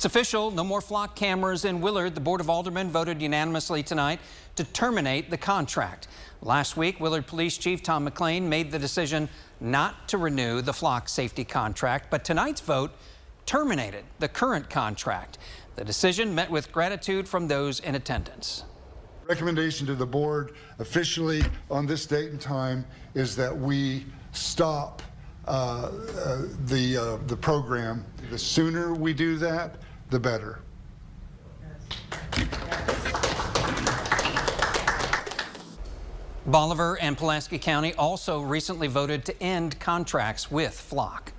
It's official, no more flock cameras in Willard. The Board of Aldermen voted unanimously tonight to terminate the contract. Last week, Willard Police Chief Tom McLean made the decision not to renew the flock safety contract, but tonight's vote terminated the current contract. The decision met with gratitude from those in attendance. Recommendation to the board officially on this date and time is that we stop the program. The sooner we do that, the better. Bolivar and Pulaski County also recently voted to end contracts with flock.